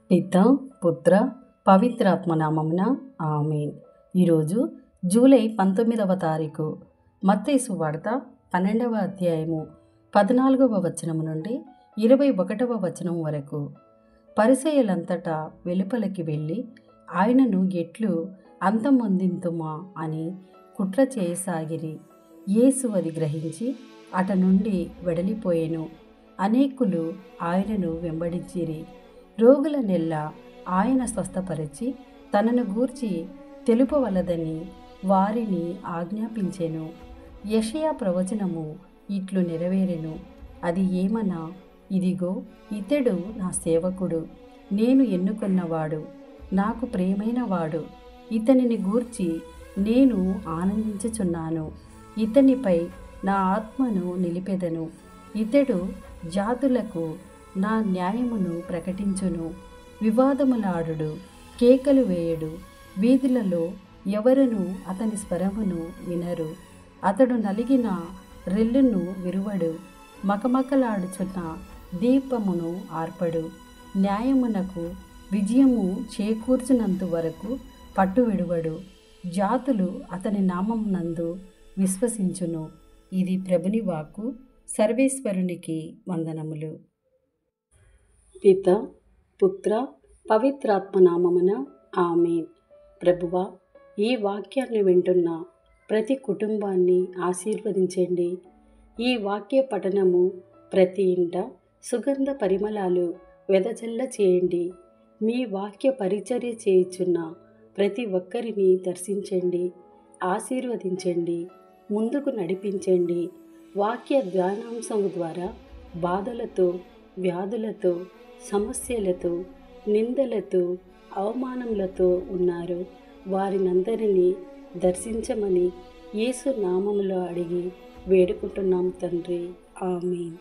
పిత పుత్ర పవిత్రాత్మ నామమున ఆమేన్. ఈరోజు జూలై 19వ తారీఖు. మత్తయి సువార్త 12వ అధ్యాయము 14వ వచనము నుండి 21వ వచనం వరకు. పరిసయ్యులంతటా వెలుపలికి వెళ్ళి ఆయనను ఎట్లు అంతమొందింతుమా అని కుట్ర చేయసాగిరి. యేసు అది గ్రహించి అట నుండి వెడలిపోయెను. అనేకులు ఆయనను వెంబడించిరి. రోగులనెల్లా ఆయన స్వస్థపరిచి తనను గూర్చి తెలుపవలదని వారిని ఆజ్ఞాపించెను. యెషయా ప్రవచనము ఇట్లు నెరవేరెను. అది ఏమనా, ఇదిగో ఇతడు నా సేవకుడు, నేను ఎన్నుకున్నవాడు, నాకు ప్రియమైనవాడు, ఇతనిని గూర్చి నేను ఆనందించుచున్నాను. ఇతనిపై నా ఆత్మను నిలిపెదను. ఇతడు జాతులకు నా న్యాయమును ప్రకటించును. వివాదములాడుడు, కేకలు వేయడు. వీధులలో ఎవరునూ అతని స్వరమును వినరు. అతడు నలిగిన రెల్లును విరువడు. మకమకలాడుచున్న దీపమును ఆర్పడు. న్యాయమునకు విజయము చేకూర్చునంత వరకు పట్టు విడువడు. జాతులు అతని నామమునందు విశ్వసించును. ఇది ప్రభుని వాక్కు. సర్వేశ్వరునికి వందనములు. పిత పుత్ర పవిత్రాత్మ నామమున ఆమేన్. ప్రభువా, ఈ వాక్యాన్ని వింటున్న ప్రతి కుటుంబాన్ని ఆశీర్వదించండి. ఈ వాక్య పఠనము ప్రతి ఇంట సుగంధ పరిమళాలు వెదజల్ల చేయండి. మీ వాక్య పరిచర్య చేయుచున్న ప్రతి ఒక్కరిని దర్శించండి, ఆశీర్వదించండి, ముందుకు నడిపించండి. వాక్య ధ్యానాంశము ద్వారా బాధలతో, వ్యాధులతో, సమస్యలతో, నిందలతో, అవమానములతో ఉన్నారు. వారినందరినీ దర్శించమని యేసు నామములో అడిగి వేడుకుంటున్నాం తండ్రి. ఆమేన్.